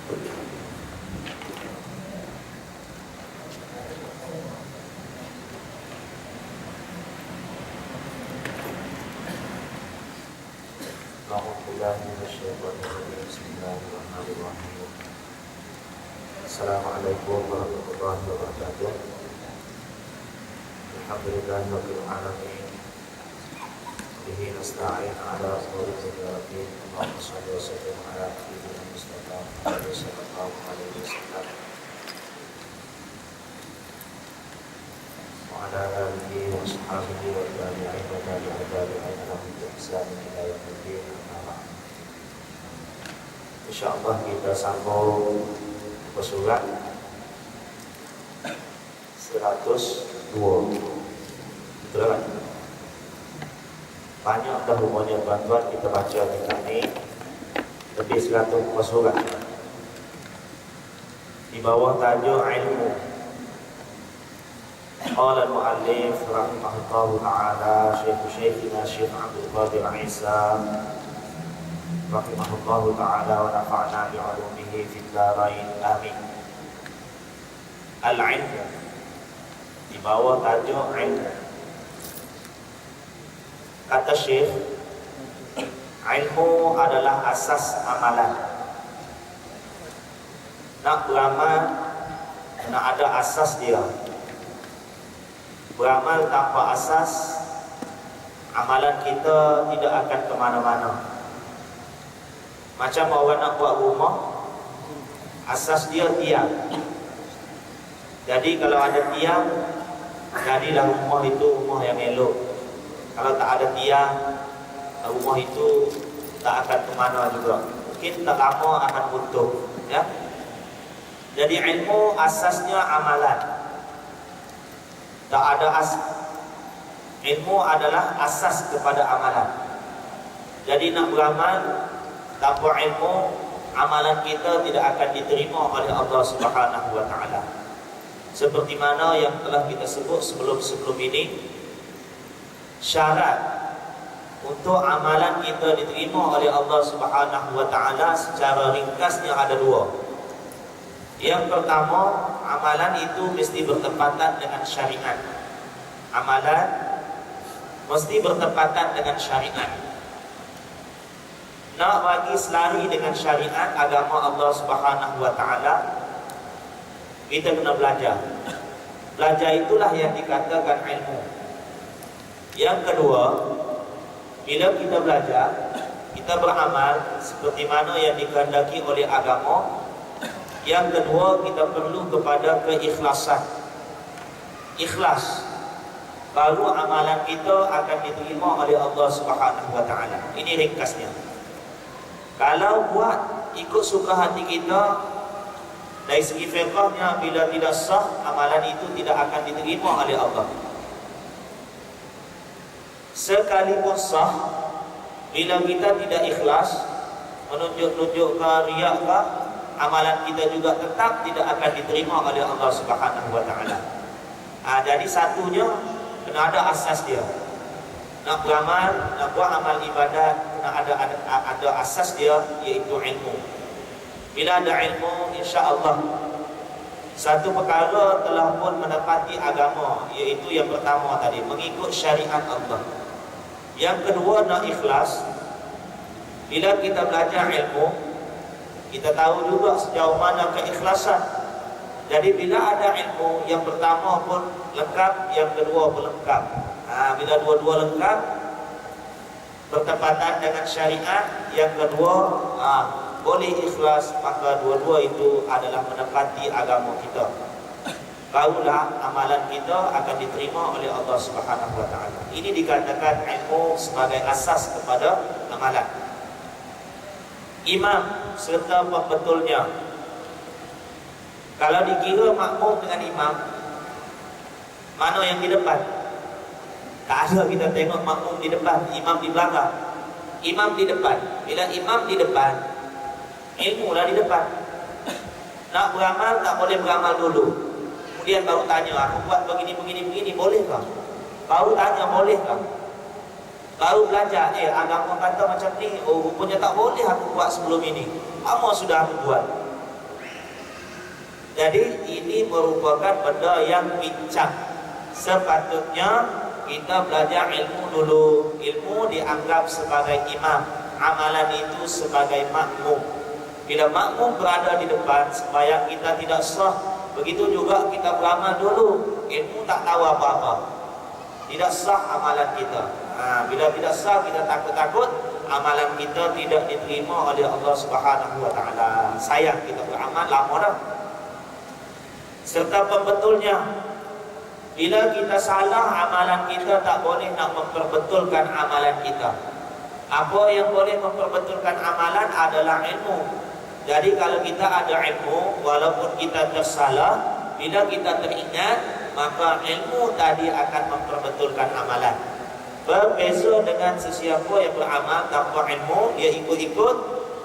Bismillahirrahmanirrahim. Assalamualaikum warahmatullahi wabarakatuh. Alhamdulillahirabbil alamin. Bihi nasta'in ala umuri dunya wa din. Allahumma shalli wa sallim ala nabiyyina Mustafa sallallahu alaihi wasallam wa ala alihi wa sahbihi wa tabi'in wa tabi'in lahum bi ihsan ila yaumil din. Insyaallah kita sambung ke surat 102. Betul kan? Banyak dah umumnya tuan-tuan kita baca kita ni lebih 100 surat. Di bawah tajuk ilmu. Qala al-muallif rahimahullahu ta'ala Syekhina Syekh Abdul Qadir Isa rahimahullahu ta'ala wa nafa'na bi'ulumihi fid dharain amin. Al-ilmu, di bawah tajuk ilmu. Kata Syekh, ilmu adalah asas amalan. Nak beramal, nak ada asas dia. Beramal tanpa asas, amalan kita tidak akan ke mana-mana. Macam orang nak buat rumah, asas dia tiang. Jadi kalau ada tiang, jadilah rumah itu rumah yang elok. Kalau tak ada tiang, rumah itu tak akan kemana juga. Mungkin tak lama akan runtuh, ya. Jadi ilmu asasnya amalan. Tak ada ilmu adalah asas kepada amalan. Jadi nak beramal tanpa ilmu, amalan kita tidak akan diterima oleh Allah Subhanahu wa taala. Seperti mana yang telah kita sebut sebelum ini, syarat untuk amalan kita diterima oleh Allah Subhanahu wa taala secara ringkasnya ada dua. Yang pertama, amalan itu mesti bertepatan dengan syariat. Amalan mesti bertepatan dengan syariat. Nak bagi selari dengan syariat agama Allah Subhanahu wa taala, kita kena belajar. Belajar itulah yang dikatakan ilmu. Yang kedua, bila kita belajar, kita beramal seperti mana yang dikehendaki oleh agama. Yang kedua, kita perlu kepada keikhlasan. Ikhlas, baru amalan kita akan diterima oleh Allah Subhanahu wa taala. Ini ringkasnya. Kalau buat ikut suka hati kita, dari segi fiqhnya, bila tidak sah, amalan itu tidak akan diterima oleh Allah. Sekalipun sah, bila kita tidak ikhlas, menunjuk-nunjuk ke riak ke, amalan kita juga tetap tidak akan diterima oleh Allah Subhanahu wa taala. Jadi satunya kena ada asas dia. Nak beramal, nak buat amal ibadat, kena ada asas dia, iaitu ilmu. Bila ada ilmu, insya-Allah satu perkara telah pun menepati agama, iaitu yang pertama tadi, mengikut syariat Allah. Yang kedua, nak ikhlas. Bila kita belajar ilmu, kita tahu juga sejauh mana keikhlasan. Jadi bila ada ilmu, yang pertama pun lengkap, yang kedua pun lengkap. Bila dua-dua lengkap, bertepatan dengan syariat, yang kedua boleh ikhlas, maka dua-dua itu adalah menepati agama kita. Barulah amalan kita akan diterima oleh Allah Subhanahu wa taala. Ini dikatakan ilmu sebagai asas kepada amalan. Imam serta pembetulnya. Kalau dikira makmum dengan imam, mana yang di depan? Tak ada kita tengok makmum di depan, imam di belakang. Imam di depan. Bila imam di depan, ilmu lah di depan. Nak beramal, tak boleh beramal dulu. Kemudian baru tanya, aku buat begini, bolehkah? Baru tanya, bolehkah? Baru belajar, agama kata macam ni, rupanya tak boleh aku buat sebelum ini. Lama sudah aku buat. Jadi ini merupakan benda yang bincang. Sepatutnya kita belajar ilmu dulu. Ilmu dianggap sebagai imam, amalan itu sebagai makmum. Bila makmum berada di depan, sembahyang kita tidak sah. Begitu juga kita beramal dulu, ilmu tak tahu apa-apa, tidak sah amalan kita. Bila tidak sah, kita takut-takut amalan kita tidak diterima oleh Allah Subhanahu wa taala. Sayang kita beramal lama dah. Serta pembetulnya, bila kita salah, amalan kita tak boleh nak memperbetulkan amalan kita. Apa yang boleh memperbetulkan amalan adalah ilmu. Jadi kalau kita ada ilmu, walaupun kita tersalah, bila kita teringat, maka ilmu tadi akan memperbetulkan amalan. Berbeza dengan sesiapa yang beramal tanpa ilmu, dia ikut-ikut,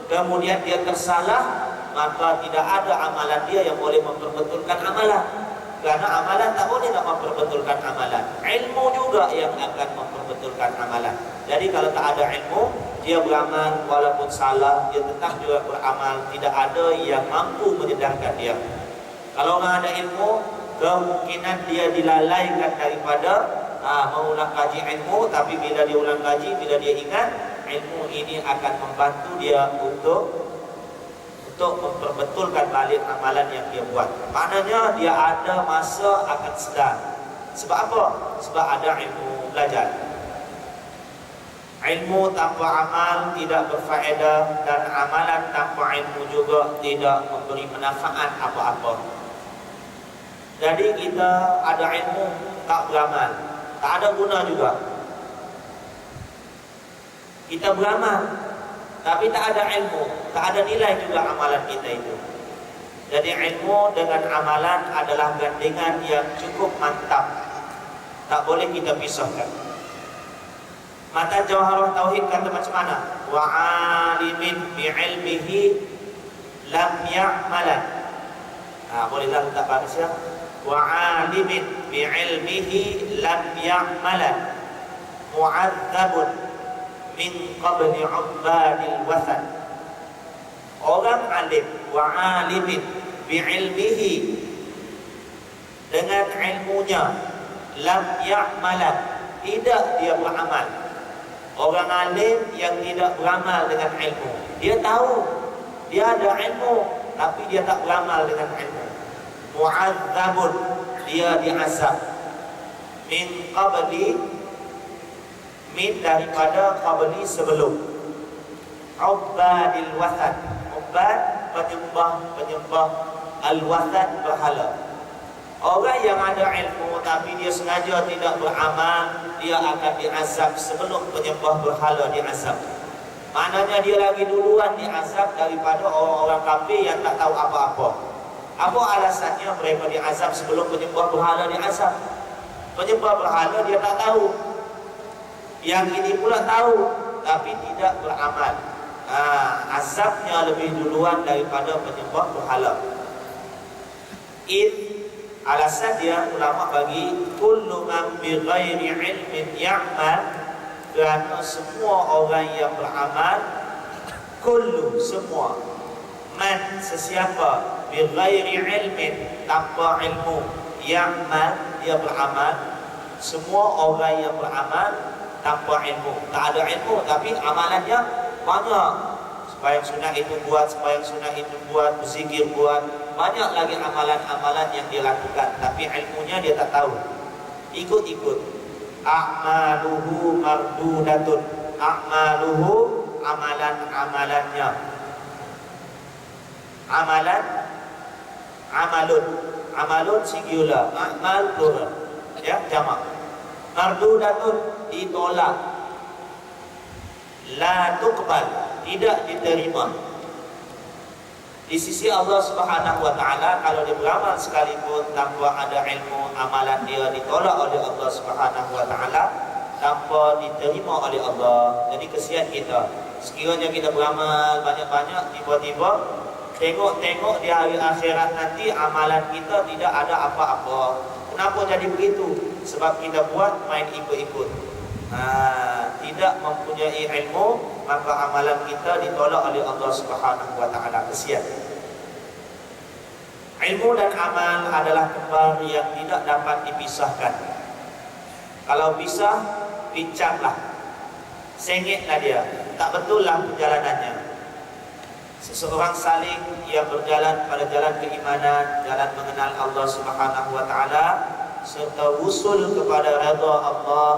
kemudian dia tersalah, maka tidak ada amalan dia yang boleh memperbetulkan amalan. Karena amalan tak boleh nak memperbetulkan amalan. Ilmu juga yang akan memperbetulkan amalan. Jadi kalau tak ada ilmu, dia beramal walaupun salah, dia tetap juga beramal. Tidak ada yang mampu menyedarkan dia. Kalau orang ada ilmu, kemungkinan dia dilalaikan daripada mengulang kaji ilmu. Tapi bila dia ulang kaji, bila dia ingat, ilmu ini akan membantu dia untuk memperbetulkan balik amalan yang dia buat. Maknanya dia ada masa akan sedar. Sebab apa? Sebab ada ilmu belajar. Ilmu tanpa amal tidak berfaedah, dan amalan tanpa ilmu juga tidak memberi manfaat apa-apa. Jadi kita ada ilmu tak beramal, tak ada guna juga. Kita beramal tapi tak ada ilmu, tak ada nilai juga amalan kita itu. Jadi ilmu dengan amalan adalah gandengan yang cukup mantap, tak boleh kita pisahkan. Mata Jawharah Tauhid kata macam mana? Wa alimin bi'ilmihi lam ya'malan. Bolehlah letak baris ya. Wa alimin bi'ilmihi lam ya'malan mu'adzabun min qabli ubbadil wathan. Orang alim, wa alimin bi'ilmihi, dengan ilmunya, lam ya'malan, tidak dia beramal. Orang alim yang tidak beramal dengan ilmu, dia tahu dia ada ilmu tapi dia tak beramal dengan ilmu. Mu'adzabun, dia diazab. Min qabli, min daripada qabli sebelum. Ubbadil wathan, ubbad penyembah al-wathan berhala. Orang yang ada ilmu tapi dia sengaja tidak beramal, dia akan diazab sebelum penyembah berhala diazab. Maknanya dia lagi duluan diazab daripada orang-orang kafir yang tak tahu apa-apa. Apa alasannya mereka diazab sebelum penyembah berhala diazab? Penyembah berhala dia tak tahu, yang ini pula tahu tapi tidak beramal. Azabnya lebih duluan daripada penyembah berhala. Alasan dia, ulama bagi kullu man bi ghairi ilmin ya'mal, kerana semua orang yang beramal, kullu semua, man sesiapa, bi ghairi ilmin tanpa ilmu, ya'mal dia beramal. Semua orang yang beramal tanpa ilmu, tak ada ilmu tapi amalannya banyak. Sembahyang sunat itu buat, sembahyang sunat itu buat, berzikir buat, banyak lagi amalan-amalan yang dia lakukan, tapi ilmunya dia tak tahu. Ikut-ikut. A'maluhu mardudatun, a'maluhu, amalan-amalannya. Amalun singular, a'mal plural, ya, jamak. Mardudatun, ditolak. La tuqbal, tidak diterima. Di sisi Allah Subhanahu wa taala, kalau dia beramal sekalipun tanpa ada ilmu, amalan dia ditolak oleh Allah Subhanahu wa taala, tanpa diterima oleh Allah. Jadi kesian kita. Sekiranya kita beramal banyak-banyak, tiba-tiba tengok-tengok di hari akhirat nanti amalan kita tidak ada apa-apa. Kenapa jadi begitu? Sebab kita buat main ikut-ikut. Tidak mempunyai ilmu, maka amalan kita ditolak oleh Allah Subhanahu wa taala. Kesian. Ilmu dan amal adalah kembar yang tidak dapat dipisahkan. Kalau pisah, pincanglah, sengitlah dia, tak betul lah perjalanannya. Seseorang saling yang berjalan pada jalan keimanan, jalan mengenal Allah Subhanahu wa taala serta wusul kepada redha Allah,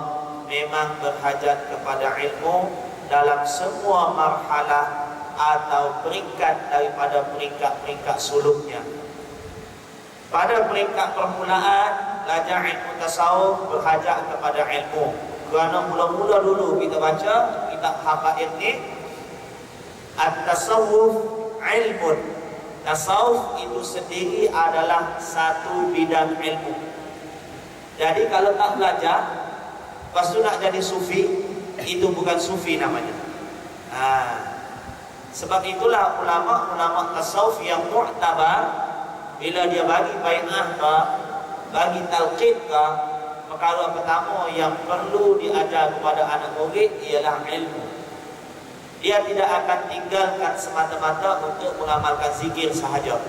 memang berhajat kepada ilmu dalam semua marhalah atau peringkat daripada peringkat-peringkat suluknya. Pada peringkat permulaan, belajar ilmu tasawuf berhajat kepada ilmu. Kerana mula-mula dulu kita baca kitab Habaib ni, at-tasawuf ilmun. Tasawuf itu sendiri adalah satu bidang ilmu. Jadi kalau tak belajar, lepas tu nak jadi sufi, itu bukan sufi namanya. Sebab itulah ulama-ulama tasawuf yang mu'tabar, bila dia bagi bai'ah ke, bagi talqin ke, perkara pertama yang perlu diajar kepada anak murid ialah ilmu. Dia tidak akan tinggalkan semata-mata untuk mengamalkan zikir sahaja.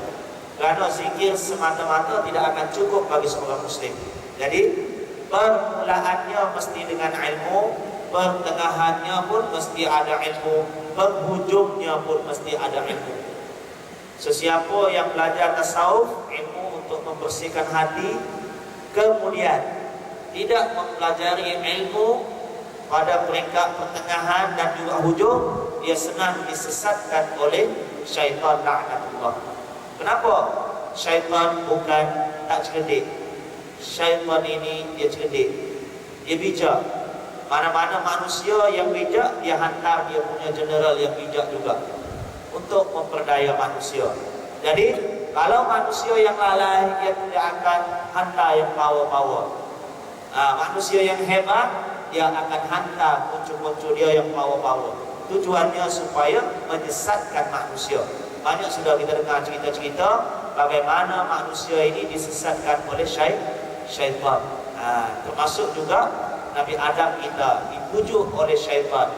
Kerana zikir semata-mata tidak akan cukup bagi seorang muslim. Jadi permulaannya mesti dengan ilmu, pertengahannya pun mesti ada ilmu, penghujungnya pun mesti ada ilmu. Sesiapa yang belajar tasawuf, ilmu untuk membersihkan hati, kemudian tidak mempelajari ilmu pada peringkat pertengahan dan juga hujung, dia senang disesatkan oleh syaitan laknatullah. Kenapa? Syaitan bukan tak cerdik. Syaitan ini dia cerdik, dia bijak. Mana-mana manusia yang bijak, dia hantar dia punya general yang bijak juga untuk memperdaya manusia. Jadi kalau manusia yang lalai, dia tidak akan hantar yang power-power. Manusia yang hebat, dia akan hantar muncul-muncul dia yang power-power. Tujuannya supaya menyesatkan manusia. Banyak sudah kita dengar cerita-cerita bagaimana manusia ini disesatkan oleh syaitan. Termasuk juga Nabi Adam kita dipujuk oleh syaitan.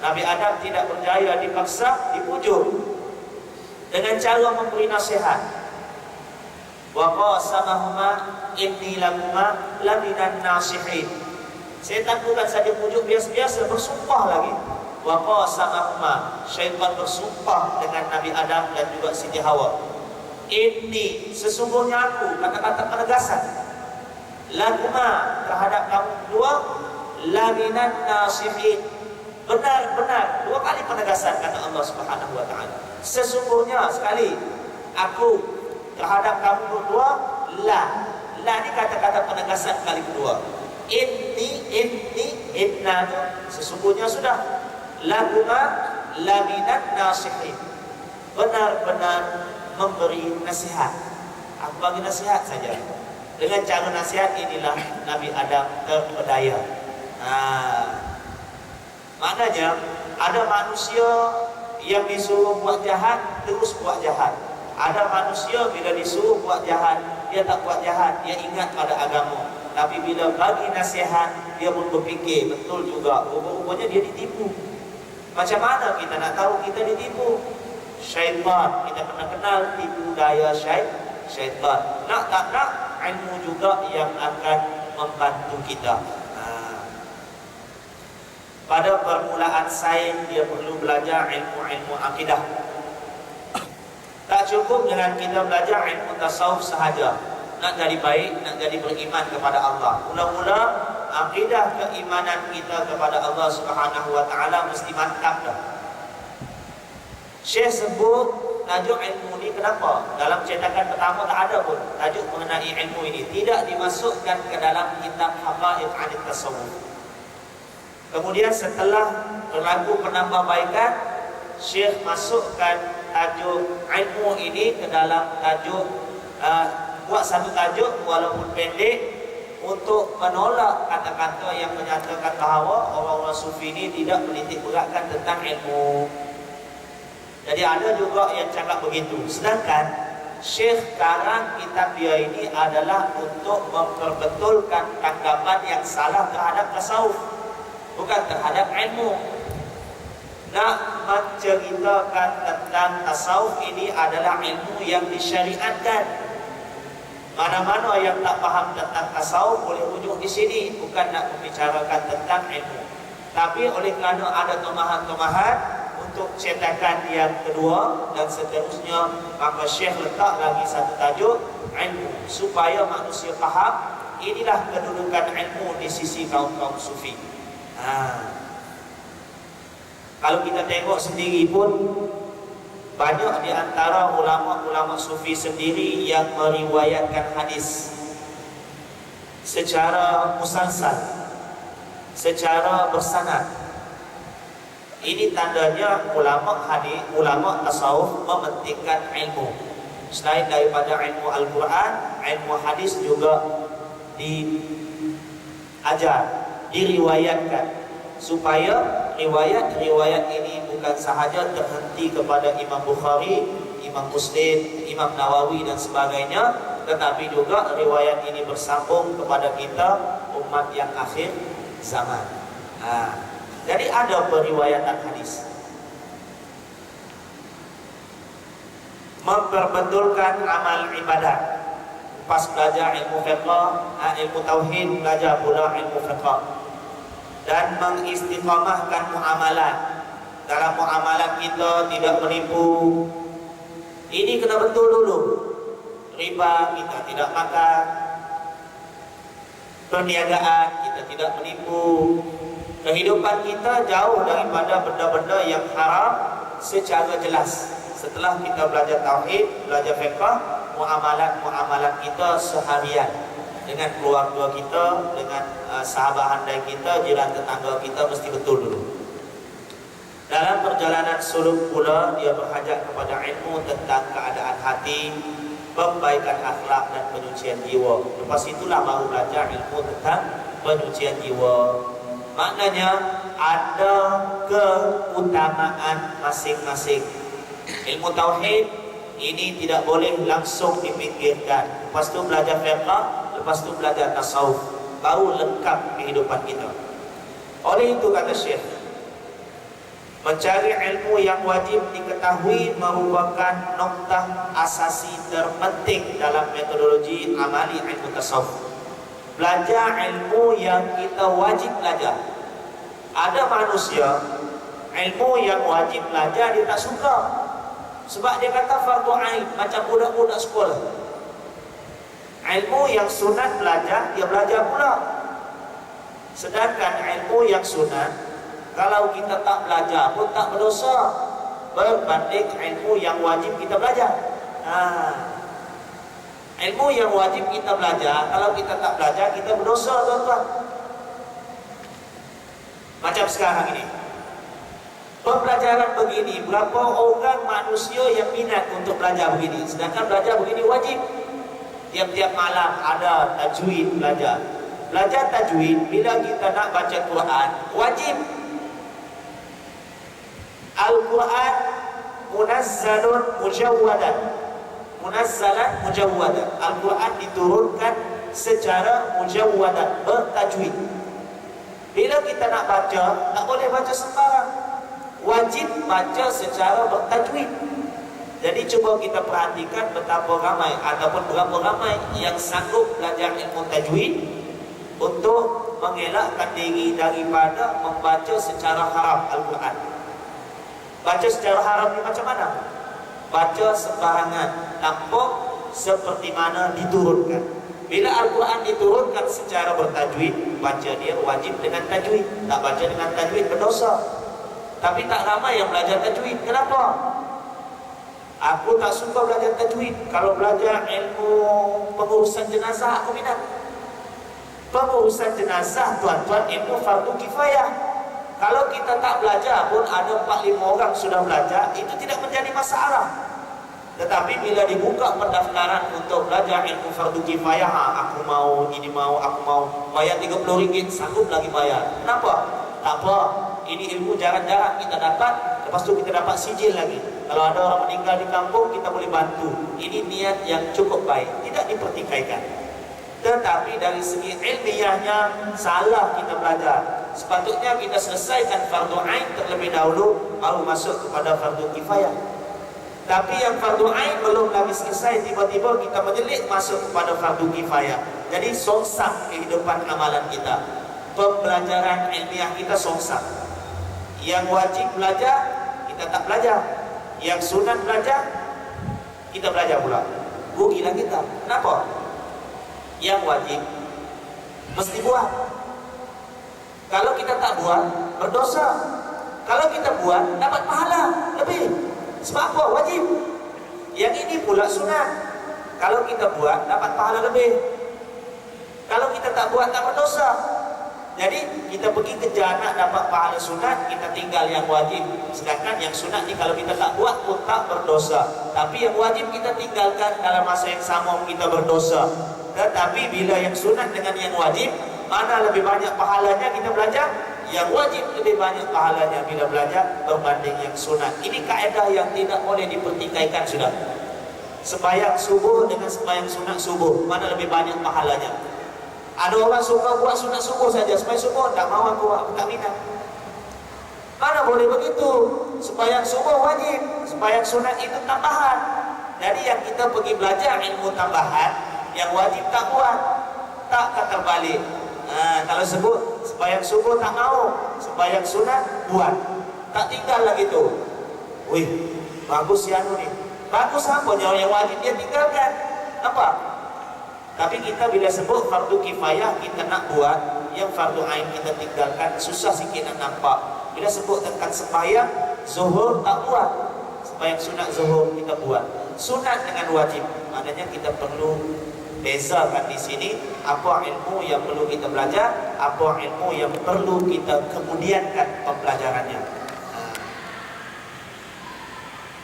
Nabi Adam tidak berjaya, dipaksa, dipujuk dengan cara memberi nasihat. Wa qasamahuma inni lakuma laminan nasihin. Syaitan bukan saja pujuk biasa-biasa, bersumpah lagi. Wa qasamahuma, syaitan bersumpah dengan Nabi Adam dan juga Siti Hawa. Inni, sesungguhnya aku, kata-kata penegasan, lakuma, terhadap kamu berdua, laminan nasihin, benar-benar, dua kali penegasan kata Allah Subhanahu wa taala. Sesungguhnya sekali, aku terhadap kamu berdua, la ni kata-kata penegasan kali kedua. Inna, sesungguhnya sudah, lakuma laminan nasihin, benar-benar memberi nasihat. Aku bagi nasihat saja. Dengan cara nasihat inilah Nabi Adam terpedaya. Maknanya ada manusia yang disuruh buat jahat, terus buat jahat. Ada manusia bila disuruh buat jahat, dia tak buat jahat, dia ingat pada agama. Tapi bila bagi nasihat, dia pun berfikir, betul juga, rupanya dia ditipu. Macam mana kita nak tahu kita ditipu? Syaitan, kita pernah kenal tipu daya syaitan. Nak tak nak, ilmu juga yang akan membantu kita. Pada permulaan sains, dia perlu belajar ilmu-ilmu akidah. Tak cukup dengan kita belajar ilmu tasawuf sahaja. Nak jadi baik, nak jadi beriman kepada Allah, mula-mula akidah keimanan kita kepada Allah Subhanahu wa taala mesti mantap dah. Syekh sebut tajuk ilmu ni, kenapa? Dalam cetakan pertama tak ada pun tajuk mengenai ilmu ini, tidak dimasukkan ke dalam kitab Habaib Anit Tasawuf. Kemudian setelah berlaku penambahbaikan, Syekh masukkan tajuk ilmu ini ke dalam tajuk, buat satu tajuk walaupun pendek untuk menolak kata-kata yang menyatakan bahawa orang-orang sufi ini tidak menitik beratkan tentang ilmu. Jadi ada juga yang cakap begitu. Sedangkan Syekh karang kitab dia ini adalah untuk memperbetulkan tanggapan yang salah terhadap tasawuf, bukan terhadap ilmu. Nak menceritakan tentang tasawuf ini adalah ilmu yang disyariatkan. Mana-mana yang tak faham tentang tasawuf boleh rujuk di sini, bukan nak membicarakan tentang ilmu. Tapi oleh kerana ada tomahan-tomahan untuk cetakan yang kedua dan seterusnya, maka Syekh letak lagi satu tajuk, ilmu, supaya manusia faham inilah kedudukan ilmu di sisi kaum-kaum sufi. Kalau kita tengok sendiri pun, banyak di antara ulama-ulama sufi sendiri yang meriwayatkan hadis secara musalsal, secara bersanad. Ini tandanya ulama hadis, ulama tasawuf mementingkan ilmu. Selain daripada ilmu Al-Quran, ilmu hadis juga diajar, diriwayatkan, supaya riwayat-riwayat ini bukan sahaja terhenti kepada Imam Bukhari, Imam Muslim, Imam Nawawi dan sebagainya, tetapi juga riwayat ini bersambung kepada kita umat yang akhir zaman. Jadi ada periwayatan hadis. Memperbetulkan amal ibadat. Pas belajar ilmu fiqh, ilmu tauhid, belajar pula ilmu fiqh. Dan mengistiqamahkan muamalat. Dalam muamalat kita tidak menipu. Ini kena betul dulu. Riba kita tidak makan. Perniagaan kita tidak menipu. Kehidupan kita jauh daripada benda-benda yang haram secara jelas. Setelah kita belajar tauhid, belajar fiqh, muamalat-muamalat kita seharian dengan keluarga kita, dengan sahabat handai kita, jiran tetangga kita mesti betul dulu. Dalam perjalanan suluk pula dia berhajat kepada ilmu tentang keadaan hati, perbaikan akhlak dan penyucian jiwa. Lepas itulah baru belajar ilmu tentang penyucian jiwa. Maknanya ada keutamaan masing-masing. Ilmu tauhid ini tidak boleh langsung dipikirkan. Lepas tu belajar fiqh, lepas tu belajar tasawuf, baru lengkap kehidupan kita. Oleh itu kata Syekh, mencari ilmu yang wajib diketahui merupakan noktah asasi terpenting dalam metodologi amali ilmu tasawuf. Belajar ilmu yang kita wajib belajar. Ada manusia ilmu yang wajib belajar dia tak suka, sebab dia kata fardu ain, macam budak-budak sekolah. Ilmu yang sunat belajar, dia belajar pula. Sedangkan ilmu yang sunat, kalau kita tak belajar pun tak berdosa, berbanding ilmu yang wajib kita belajar. Ilmu yang wajib kita belajar, kalau kita tak belajar, kita berdosa, tuan-tuan. Macam sekarang ini, pembelajaran begini, berapa orang manusia yang minat untuk belajar begini, sedangkan belajar begini wajib. Tiap-tiap malam ada tajwid belajar. Belajar tajwid, bila kita nak baca Quran, wajib. Al-Quran munazzalun mujawwadan. Munazzalan mujawwadan. Al-Quran diturunkan secara mujawwadan, bertajwid. Bila kita nak baca, tak boleh baca sembarang. Wajib baca secara bertajwid. Jadi cuba kita perhatikan betapa ramai ataupun berapa ramai yang sanggup belajar ilmu tajwid untuk mengelakkan diri daripada membaca secara haram Al-Quran. Baca secara haram ni macam mana? Baca sembarangan, tanpa seperti mana diturunkan. Bila Al-Quran diturunkan secara bertajwid, baca dia wajib dengan tajwid. Tak baca dengan tajwid berdosa. Tapi tak ramai yang belajar tajwid. Kenapa? Aku tak suka belajar tajwid. Kalau belajar ilmu pengurusan jenazah, aku minat. Pengurusan jenazah, tuan-tuan, ilmu fardu kifayah. Kalau kita tak belajar pun, ada 4-5 orang sudah belajar, itu tidak menjadi masalah. Tetapi bila dibuka pendaftaran untuk belajar ilmu fardu kifayah, aku mau, ini mau, aku mau, bayar RM30, sanggup lagi bayar. Kenapa? Tak apa, ini ilmu jarang-jarang kita dapat. Lepas tu kita dapat sijil lagi. Kalau ada orang meninggal di kampung, kita boleh bantu. Ini niat yang cukup baik, tidak dipertikaikan. Tetapi dari segi ilmiahnya, salah kita belajar. Sepatutnya kita selesaikan fardu ain terlebih dahulu, baru masuk kepada fardu kifayah. Tapi yang fardu ain belum lagi selesai, tiba-tiba kita menyelit masuk kepada fardu kifayah. Jadi songsang kehidupan amalan kita. Pembelajaran ilmiah kita songsang. Yang wajib belajar, kita tak belajar. Yang sunat belajar, kita belajar pula. Rugilah kita. Kenapa? Yang wajib mesti buat. Kalau kita tak buat, berdosa. Kalau kita buat, dapat pahala lebih. Sebab apa? Wajib. Yang ini pula sunat. Kalau kita buat, dapat pahala lebih. Kalau kita tak buat, tak berdosa. Jadi kita pergi kerja nak dapat pahala sunat, kita tinggal yang wajib. Sedangkan yang sunat ni kalau kita tak buat pun tak berdosa. Tapi yang wajib kita tinggalkan dalam masa yang sama kita berdosa. Tetapi bila yang sunat dengan yang wajib, mana lebih banyak pahalanya kita belajar? Yang wajib lebih banyak pahalanya bila belajar berbanding yang sunat. Ini kaedah yang tidak boleh dipertikaikan sudah. Sembahyang subuh dengan sembahyang sunat subuh, mana lebih banyak pahalanya? Ada orang suka buat sunat subuh saja, sembahyang subuh tak mau aku tak minat. Mana boleh begitu? Sembahyang subuh wajib, sembahyang sunat itu tambahan. Jadi yang kita pergi belajar ilmu tambahan, yang wajib tak buat, tak terbalik. Kalau sebut sembahyang subuh tak mau, sembahyang sunat buat, tak tinggal lagi tu. Wih, bagus si anu ni. Bagus apa yang wajib dia tinggalkan? Apa? Tapi kita bila sebut fardu kifayah kita nak buat, yang fardu ain kita tinggalkan, susah sikit nak nampak. Bila sebut tentang sembahyang zuhur tak buat, sembahyang sunat zuhur kita buat. Sunat dengan wajib, maknanya kita perlu bezakan di sini apa ilmu yang perlu kita belajar, apa ilmu yang perlu kita kemudiankan pembelajarannya.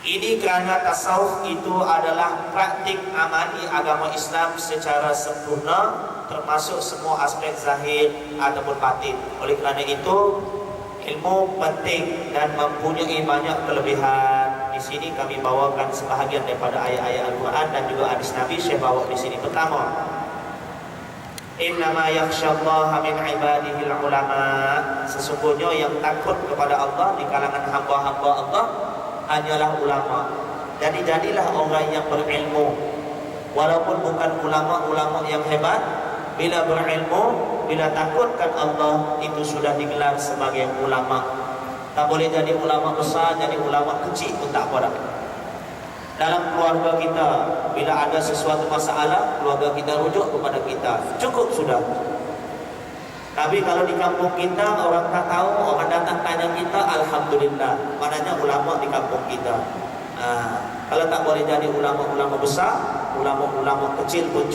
Ini kerana tasawuf itu adalah praktik amali agama Islam secara sempurna, termasuk semua aspek zahir ataupun batin. Oleh kerana itu ilmu penting dan mempunyai banyak kelebihan. Di sini kami bawakan sebahagian daripada ayat-ayat Al-Quran dan juga hadis Nabi. Saya bawa di sini. Pertama, innama yakhsyallaha min ibadihil ulama. Sesungguhnya yang takut kepada Allah di kalangan hamba-hamba Allah hanyalah ulama. Jadi jadilah orang yang berilmu, walaupun bukan ulama-ulama yang hebat. Bila berilmu, bila takutkan Allah, itu sudah digelar sebagai ulama. Tak boleh jadi ulama besar, jadi ulama kecil pun tak apa dah. Dalam keluarga kita, bila ada sesuatu masalah, keluarga kita rujuk kepada kita, cukup sudah. Tapi kalau di kampung kita orang tak tahu, orang datang tanya kita, alhamdulillah, maknanya ulama di kampung kita. Kalau tak boleh jadi ulama-ulama besar, ulama-ulama kecil pun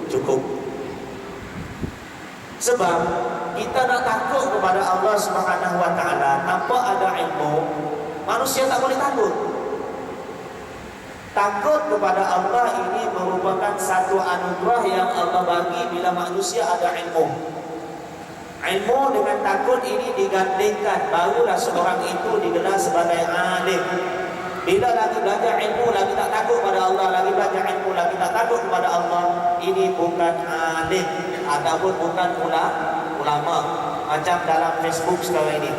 cukup. Sebab kita nak takut kepada Allah Subhanahu Wa Taala tanpa ada ilmu, manusia tak boleh takut. Takut kepada Allah ini merupakan satu anugerah yang Allah bagi bila manusia ada ilmu. Ilmu dengan takut ini digandingkan, barulah seorang itu digelar sebagai alim. Bila lagi belajar ilmu, lagi tak takut kepada Allah, lagi belajar ilmu, lagi tak takut kepada Allah, ini bukan alim ataupun bukan ulama. Macam dalam Facebook sekarang ini,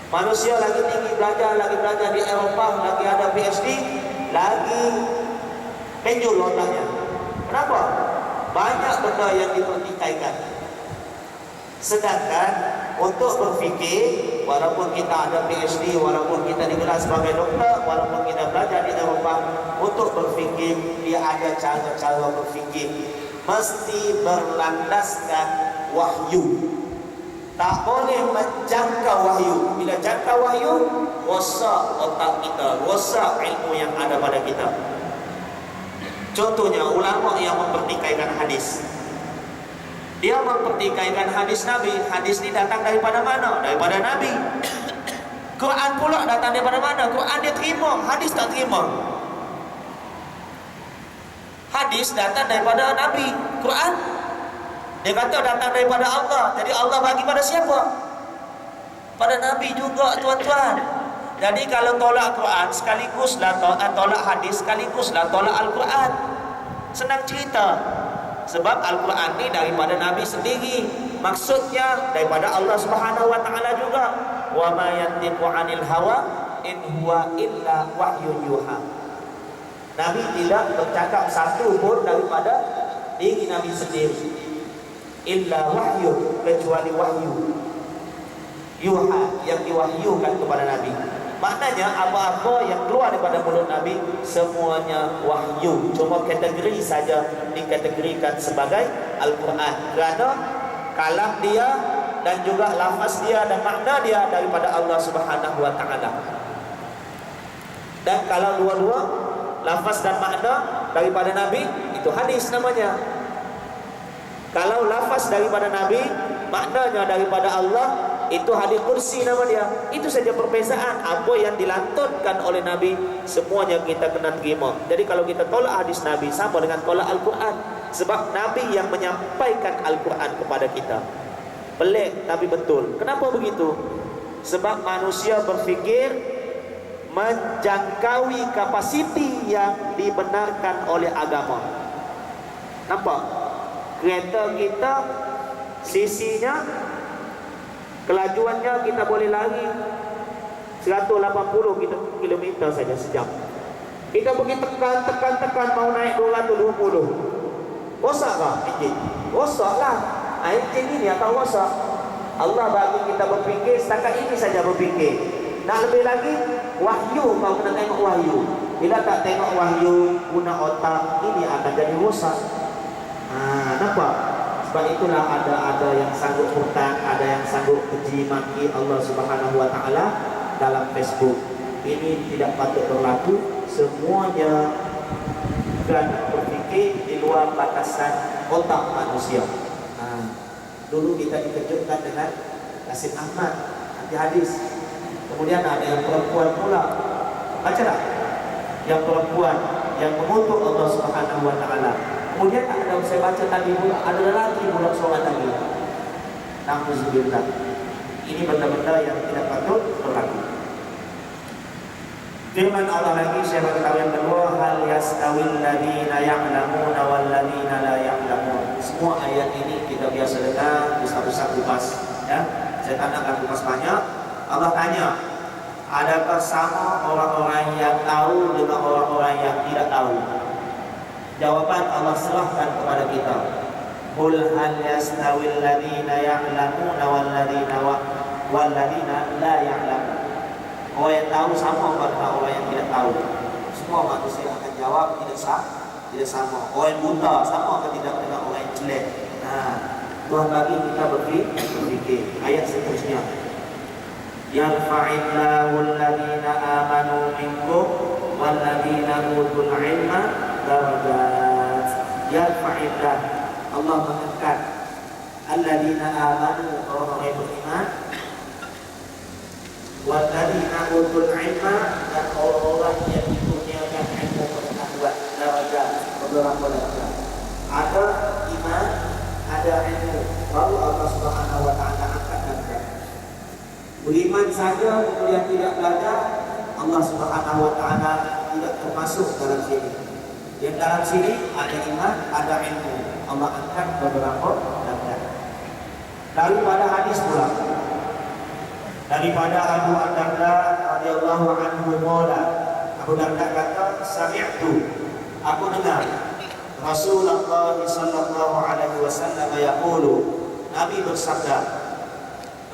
manusia lagi tinggi belajar, lagi belajar di Eropah, lagi ada PhD, lagi penjul otaknya. Kenapa? Banyak benda yang dipertikaikan. Sedangkan untuk berfikir, walaupun kita ada PhD, walaupun kita digelar sebagai doktor, walaupun kita belajar di Eropah, untuk berfikir dia ada cara-cara berfikir, mesti berlandaskan wahyu. Tak boleh menjangka wahyu. Bila jangka wahyu, rosak otak kita, rosak ilmu yang ada pada kita. Contohnya ulama yang mempertikaikan hadis. Dia mempertikaikan hadis Nabi. Hadis ni datang daripada mana? Daripada Nabi. Quran pula datang daripada mana? Quran dia terima, hadis tak terima. Hadis datang daripada Nabi. Quran dia kata datang daripada Allah. Jadi Allah bagi pada siapa? Pada Nabi juga, tuan-tuan. Jadi kalau tolak Quran sekaliguslah tolak hadis, sekaliguslah tolak Al-Quran. Senang cerita. Sebab Al-Quran ni daripada Nabi sendiri. maksudnya daripada Allah Subhanahu wa taala juga. Wa ma yantiqu 'anil hawa in huwa illa wahyun yuha. Nabi tidak bercakap satu pun daripada diri Nabi sendiri. Illa wahyu, kecuali wahyu. Yuha, yang diwahyukan kepada Nabi. Maknanya apa-apa yang keluar daripada mulut Nabi semuanya wahyu. Cuma kategori saja dikategorikan sebagai Al-Quran. Kerana kalam dia dan juga lafaz dia dan makna dia daripada Allah Subhanahu wa taala. Dan kalau dua-dua lafaz dan makna daripada Nabi, itu hadis namanya. Kalau lafaz daripada Nabi, maknanya daripada Allah, itu hadis kursi nama dia. Itu saja perbezaan. Apa yang dilantunkan oleh Nabi semuanya kita kena terima. Jadi kalau kita tolak hadis Nabi sama dengan tolak Al-Quran. Sebab Nabi yang menyampaikan Al-Quran kepada kita. Pelik tapi betul. Kenapa begitu? Sebab manusia berfikir menjangkaui kapasiti yang dibenarkan oleh agama. Nampak? Kereta kita sisinya, kelajuannya kita boleh lari 180 km saja sejam. Kita pergi tekan mau naik 220. Rosak kah enjin? Rosak lah. Enjin ini akan rosak. Allah bagi kita berfikir setakat ini saja berfikir. Nak lebih lagi, wahyu, kau kena tengok wahyu. Bila tak tengok wahyu, guna otak, ini akan jadi rosak. Nampak? Sebab itulah ada yang sanggup hutang, ada yang sanggup keji maki Allah Subhanahu wa taala dalam Facebook. Ini tidak patut berlaku. Semuanya kerana berfikir di luar batasan otak manusia. Dulu kita dikejutkan dengan Kasim Ahmad anti hadis. Kemudian ada yang perempuan pula. Baca tak? Yang perempuan yang mengutuk Allah Subhanahu wa taala. Kemudian ada saya baca tadi pula, ada lelaki pula seorang lagi. Nauzubillah. Ini benda-benda yang tidak patut berlaku. Firman Allah lagi, saya beritahu yang kedua, hal yastawil ladina ya'lamuna wal ladina la ya'lamun. Semua ayat ini kita biasa dengar, besar-besar kupas, ya. Saya tak nak kupas banyak. Allah tanya, adakah sama orang-orang yang tahu dengan orang-orang yang tidak tahu? Jawaban Allah serahkan kepada kita. Qul hal yastawil ladina ya'lamuna wal ladina la ya'lamun. Orang yang tahu sama dengan orang yang tidak tahu. Semua manusia akan jawab tidak sama. Orang yang buta sama atau tidak dengan orang yang jelek. Tuhan bagi kita berfikir. Ayat seterusnya. Yarfa'illahu alladhina amanu minkum wal ladina utul ilma darajat. Yarfa'illah, Allah mengangkat alladhina amanu, orang-orang yang beriman, wal ladina utul ilma, dan orang-orang yang dikurniakan ilmu pengetahuan, darajat, beberapa darajat. Ada iman, ada ilmu, baru Allah Subhanahu wa taala angkat darajat. Beriman saja kemudian tidak belajar, Allah Subhanahu wa taala tidak termasuk dalam sini. Yang dalam sini ada iman, ada ilmu, Allah angkat beberapa darajat. Daripada hadis pula, daripada Abu Darda radhiyallahu anhu qala, Abu Darda kata, sami'tu, aku dengar Rasulullah sallallahu alaihi wasallam yaqulu, Nabi bersabda,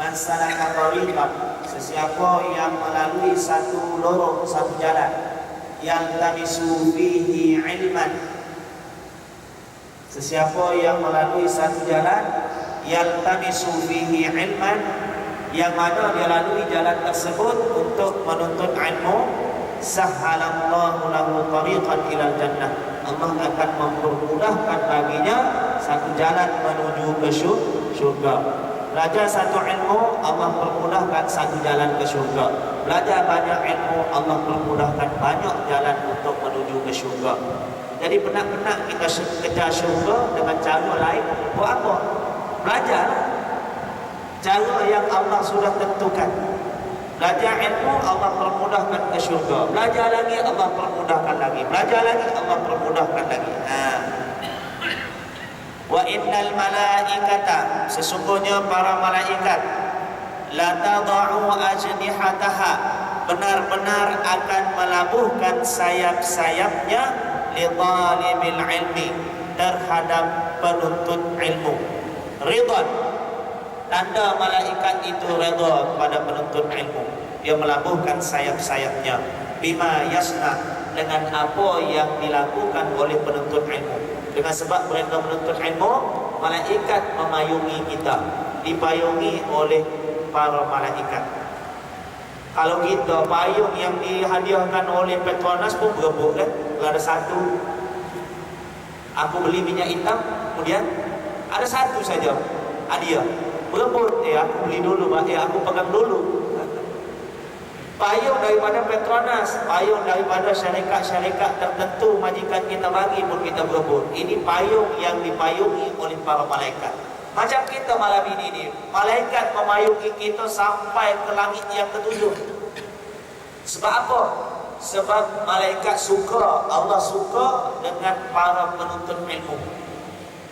man salaka tariqan, sesiapa yang melalui satu lorong, satu jalan, yang tamisu fihi ilman, sesiapa yang melalui satu jalan, yang tamisu fihi ilman, yang mana dia lalui jalan tersebut untuk menuntut ilmu, sahhalallahu lahu tariqan ilal jannah, Allah akan mempermudahkan baginya satu jalan menuju ke syurga. Belajar satu ilmu, Allah permudahkan satu jalan ke syurga. Belajar banyak ilmu, Allah permudahkan banyak jalan untuk menuju ke syurga. Jadi penat-penat kita kejar syurga dengan cara lain, buat apa? Belajar cara yang Allah sudah tentukan. Belajar ilmu, Allah permudahkan ke syurga. Belajar lagi, Allah permudahkan lagi. Belajar lagi, Allah permudahkan lagi. Wa innal malaikata, sesungguhnya para malaikat, la tad'u ajnihataha, benar-benar akan melabuhkan sayap-sayapnya li talibil ilmi, terhadap penuntut ilmu. Ridwan, tanda malaikat itu redha kepada penuntut ilmu. Dia melabuhkan sayap-sayapnya bima yasna, dengan apa yang dilakukan oleh penuntut ilmu. Dengan sebab mereka menuntut ilmu, malaikat memayungi kita, dipayungi oleh para malaikat. Kalau kita payung yang dihadiahkan oleh Petronas pun berebut kan? Kalau ada satu, aku beli minyak hitam, kemudian ada satu saja hadiah, berebut, aku beli dulu, aku pegang dulu. Payung daripada Petronas, payung daripada syarikat-syarikat tertentu majikan kita bagi pun kita berebut. Ini payung yang dipayungi oleh para malaikat. Macam kita malam ini, malaikat memayungi kita sampai ke langit yang ketujuh. Sebab apa? Sebab malaikat suka, Allah suka dengan para penuntut ilmu.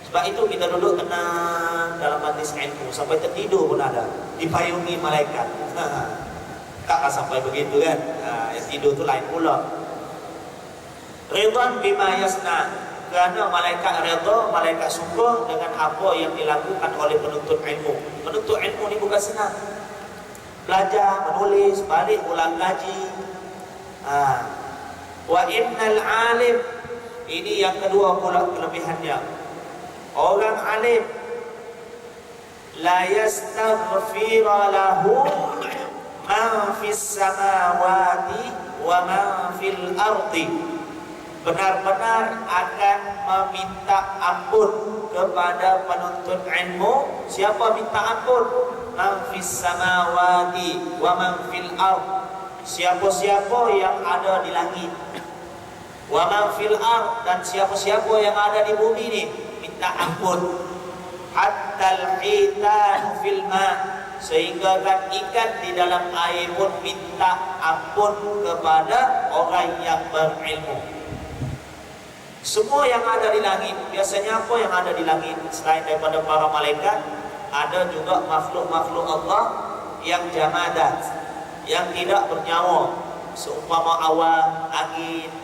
Sebab itu kita duduk tenang dalam majlis ilmu sampai tertidur pun ada, dipayungi malaikat. Takkan sampai begitu kan? Yang tidur tu lain pula. Ridwan bima yasna, kerana malaikat redha, malaikat suka dengan apa yang dilakukan oleh penuntut ilmu. Penuntut ilmu ni bukan senang. Belajar, menulis, balik, ulang kaji. Wa innal alim, ini yang kedua pula kelebihannya. Orang alim la yastaghfira lahu man fis samawati wa man fil ardi, benar-benar akan meminta ampun kepada penuntut ilmu. Siapa minta ampun? Man fis samawati wa man fil ard, siapa-siapa yang ada di langit. Wa man fil ard, dan siapa-siapa yang ada di bumi ni minta ampun. Hatta al-hitan fil ma, sehingga kan ikan di dalam air pun minta ampun kepada orang yang berilmu. Semua yang ada di langit, biasanya apa yang ada di langit selain daripada para malaikat, ada juga makhluk-makhluk Allah yang jamadat, yang tidak bernyawa, seumpama awan, angin.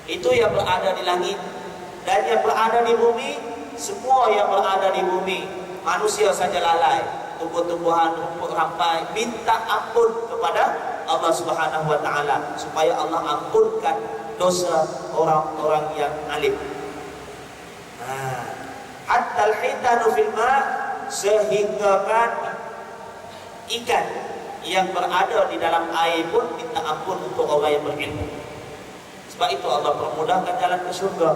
Itu yang berada di langit. Dan yang berada di bumi, semua yang berada di bumi, manusia saja lalai, tumbuh-tumbuhan, rumput rampai, minta ampun kepada Allah Subhanahu wa taala supaya Allah ampunkan dosa orang-orang yang alim. Hatta al-hitanu fil ma, sehingga kan ikan yang berada di dalam air pun minta ampun untuk orang yang berilmu. Sebab itu Allah permudahkan jalan ke syurga.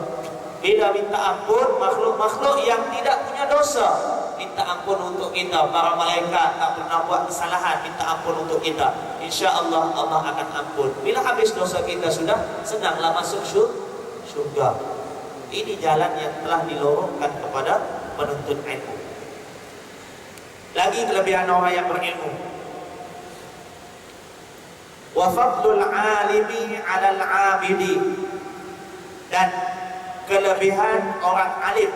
Bila minta ampun, makhluk-makhluk yang tidak punya dosa minta ampun untuk kita. Para malaikat tak pernah buat kesalahan, minta ampun untuk kita. InsyaAllah Allah akan ampun. Bila habis dosa kita sudah, senanglah masuk syurga. Ini jalan yang telah dilorongkan kepada penuntut ilmu. Lagi kelebihan orang yang berilmu. Wa fadlul alimi 'alal 'abidi, dan kelebihan orang alim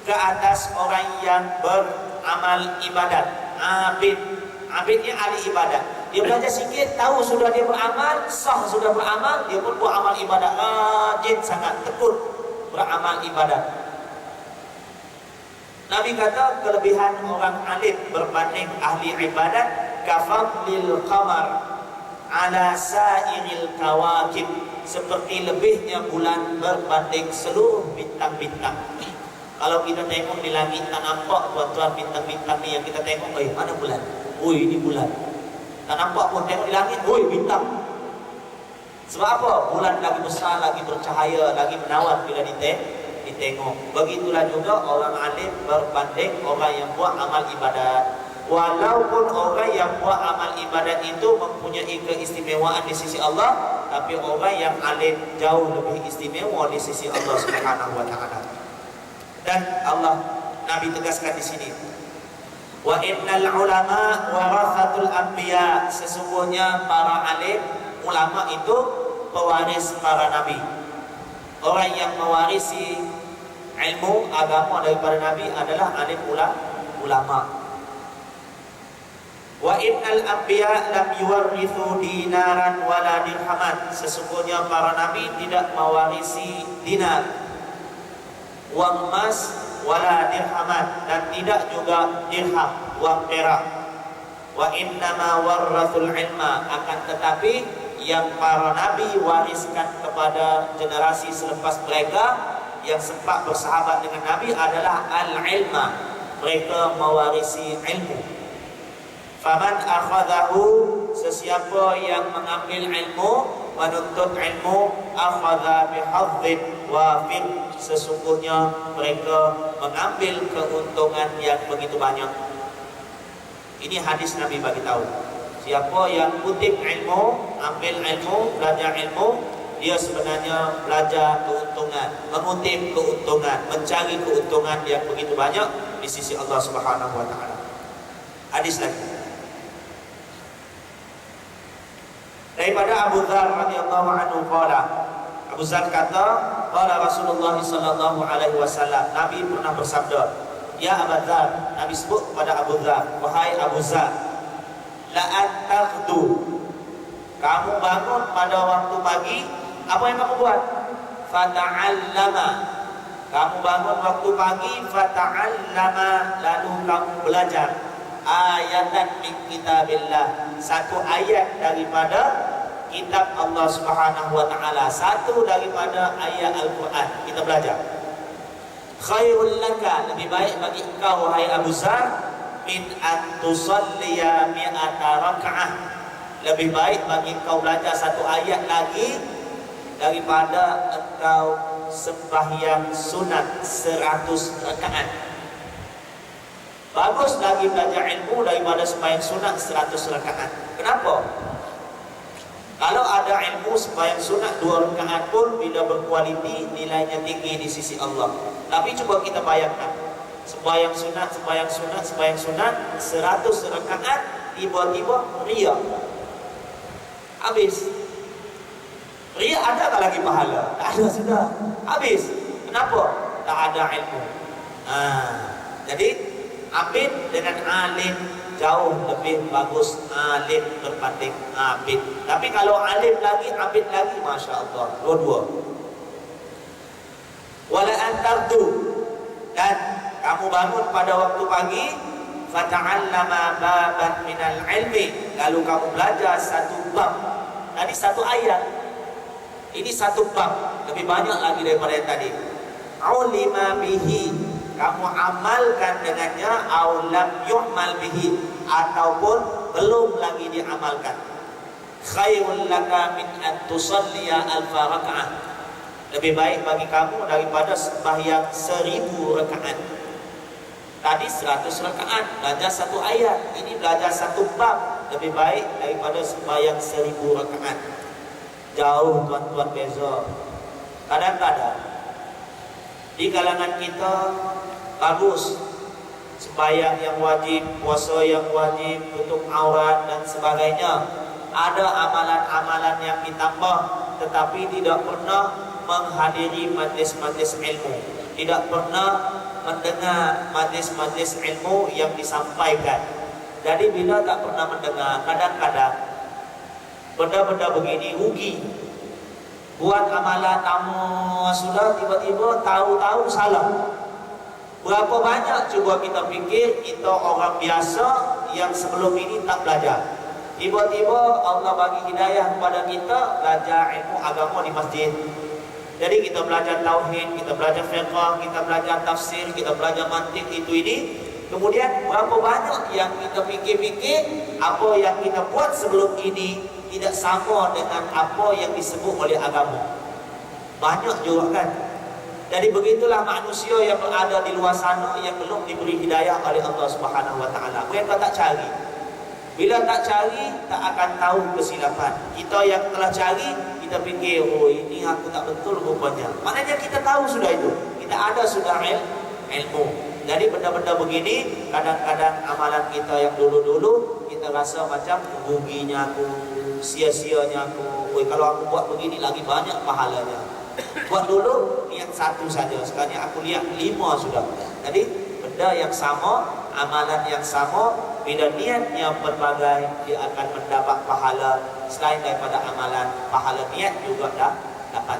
ke atas orang yang beramal ibadat. Abid ni ahli ibadat. Dia belajar sikit, tahu sudah dia beramal, sah sudah beramal, dia pun buat amal ibadat. Rajin sangat, tekun beramal ibadat. Nabi kata kelebihan orang alim berbanding ahli ibadat kafadlil qamar ala sairil kawakib, seperti lebihnya bulan berbanding seluruh bintang-bintang. Kalau kita tengok di langit tak nampak tuan-tuan bintang-bintang ni yang kita tengok, mana bulan? Ini bulan. Tak nampak pun, tengok di langit, bintang. Sebab apa? Bulan lagi besar, lagi bercahaya, lagi menawan bila ditengok. Begitulah juga orang alim berbanding orang yang buat amal ibadat. Walaupun orang yang buat amal ibadat itu mempunyai keistimewaan di sisi Allah, tapi orang yang alim jauh lebih istimewa di sisi Allah Subhanahu wa taala. Dan Allah, Nabi tegaskan di sini, wa innal ulama warathatul anbiya, sesungguhnya para alim, ulama itu pewaris para nabi. Orang yang mewarisi ilmu agama daripada Nabi adalah alim ulama. Wa innal anbiya lam yuwarrithu dinaran wala dirhaman. Sesungguhnya para nabi tidak mewarisi dinar, uang emas, wala dirhaman, dan tidak juga dirham, uang perak. Wa innama warrathul ilma, akan tetapi yang para nabi wariskan kepada generasi selepas mereka yang sempat bersahabat dengan nabi adalah al-ilma. Mereka mewarisi ilmu. Faman akhadahu, sesiapa yang mengambil ilmu, menuntut ilmu, akhadha bihadzin wafir, sesungguhnya mereka mengambil keuntungan yang begitu banyak. Ini hadis Nabi bagi tahu, siapa yang kutip ilmu, ambil ilmu, belajar ilmu, dia sebenarnya belajar keuntungan, mengutip keuntungan, mencari keuntungan yang begitu banyak di sisi Allah Subhanahu wa taala. Hadis lagi daripada Abu Dzar radhiyallahu anhu qala, Abu Dzar kata, qala Rasulullah sallallahu alaihi wasallam, Nabi pernah bersabda, ya Abu Dzar, Nabi sebut kepada Abu Dzar, wahai Abu Dzar, la antaghdu, kamu bangun pada waktu pagi, apa yang kamu buat? Fata'allama, kamu bangun waktu pagi, fata'allama, lalu kamu belajar ayatan min kitabillah, satu ayat daripada kitab Allah Subhanahu wa taala, satu daripada ayat Al-Quran kita belajar. Khairul laka, lebih baik bagi engkau wahai Abu Dzar, min an tusalliya mi'ata raka'ah, lebih baik bagi engkau belajar satu ayat lagi daripada engkau sembahyang sunat 100 rakaat. Bagus lagi belajar ilmu daripada sembahyang sunat 100 rakaat. Kenapa? Kalau ada ilmu sembahyang sunat 2 rakaat pun bila berkualiti nilainya tinggi di sisi Allah. Tapi cuba kita bayangkan, sembahyang sunat 100 rakaat, tiba-tiba riya. Habis. Riya ada tak lagi pahala? Tak ada sudah. Habis. Kenapa? Tak ada ilmu. Jadi abid dengan alim jauh lebih bagus alim berbanding abid. Tapi kalau alim lagi, abid lagi, Masya Allah, dua-dua. Wala antardu, dan kamu bangun pada waktu pagi, fata'allama baban minal ilmi, lalu kamu belajar satu bab. Tadi satu ayat, ini satu bab, lebih banyak lagi daripada yang tadi. Ulima bihi, kamu amalkan dengannya, aulam yu'mal bihi, ataupun belum lagi diamalkan. Khairul laka min an tusalliya alfa raka'ah, lebih baik bagi kamu daripada sembahyang 1000 rakaat. Tadi 100 rakaat, belajar satu ayat, ini belajar satu bab, lebih baik daripada sembahyang 1000 rakaat. Jauh tuan-tuan beza. Kadang-kadang di kalangan kita bagus sembahyang yang wajib, puasa yang wajib, tutup aurat dan sebagainya, ada amalan-amalan yang ditambah, tetapi tidak pernah menghadiri majlis-majlis ilmu, tidak pernah mendengar majlis-majlis ilmu yang disampaikan. Jadi bila tak pernah mendengar, kadang-kadang benda-benda begini rugi. Buat amalan tamu sudah, tiba-tiba tahu-tahu salah. Berapa banyak cuba kita fikir, kita orang biasa yang sebelum ini tak belajar, tiba-tiba Allah bagi hidayah kepada kita belajar ilmu agama di masjid. Jadi kita belajar tauhid, kita belajar fiqh, kita belajar tafsir, kita belajar mantik itu ini. Kemudian berapa banyak yang kita fikir-fikir, apa yang kita buat sebelum ini tidak sama dengan apa yang disebut oleh agama. Banyak juga kan. Jadi begitulah manusia yang berada di luar sana yang belum diberi hidayah oleh Allah Subhanahu wa taala. Mereka tak cari. Bila tak cari, tak akan tahu kesilapan. Kita yang telah cari, kita fikir, oh ini aku tak betul rupanya. Maknanya kita tahu sudah itu. Kita ada sudah ilmu. Jadi benda-benda begini, kadang-kadang amalan kita yang dulu-dulu, kita rasa macam ruginya aku, sia-sianya aku. Kalau aku buat begini lagi banyak pahalanya. Buat dulu niat satu saja, sekarang aku lihat 5 sudah. Jadi benda yang sama, amalan yang sama, bila niatnya berbagai, dia akan mendapat pahala selain daripada amalan, pahala niat juga dapat.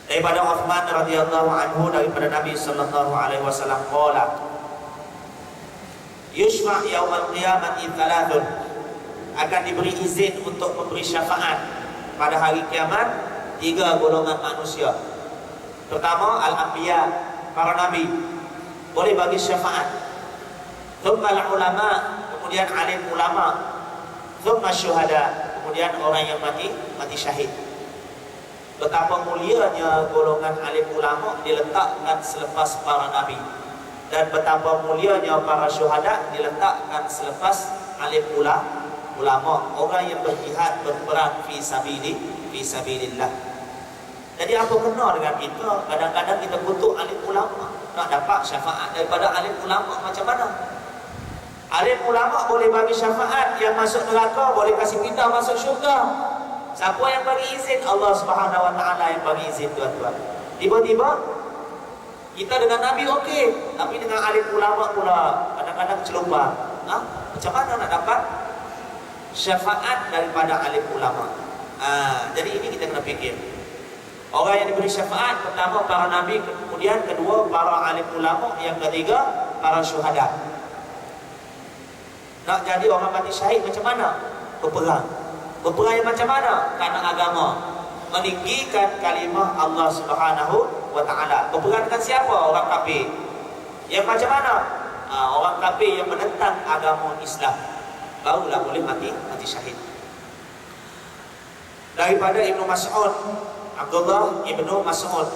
Daripada Uthman radhiyallahu anhu, daripada Nabi sallallahu alaihi wasallam qala, yushfa' yaumal qiyamati thalathun, akan diberi izin untuk memberi syafaat pada hari kiamat 3 golongan manusia. Pertama, al-anbiya, para nabi boleh bagi syafaat. Thumma al-ulama, kemudian alim ulama. Thumma syuhada, kemudian orang yang mati syahid. Betapa mulianya golongan alim ulama diletakkan selepas para nabi, dan betapa mulianya para syuhada diletakkan selepas alim ulama, orang yang berjihad, berperang fi sabilillah. Jadi apa kena dengan kita? Kadang-kadang kita kutuk alim ulama, nak dapat syafaat daripada alim ulama macam mana? Alim ulama boleh bagi syafaat, yang masuk neraka boleh kasih kita masuk syurga. Siapa yang bagi izin? Allah Subhanahu wa taala yang bagi izin, tuan-tuan. Tiba-tiba kita dengan Nabi okey, tapi dengan alim ulama pula kadang-kadang celupar. Macam mana nak dapat syafaat daripada alim ulama? Jadi ini kita kena fikir. Orang yang diberi syafaat, pertama para nabi, kemudian kedua para alim ulama, yang ketiga para syuhada. Nak jadi orang mati syahid macam mana? Berperang. Berperang yang macam mana? Karena agama, meninggikan kalimah Allah Subhanahu wa taala. Berperang dengan siapa? Orang kafir. Yang macam mana? Orang kafir yang menentang agama Islam, barulah boleh mati syahid. Daripada Ibnu Mas'ud, Abdullah Ibnu Mas'ud,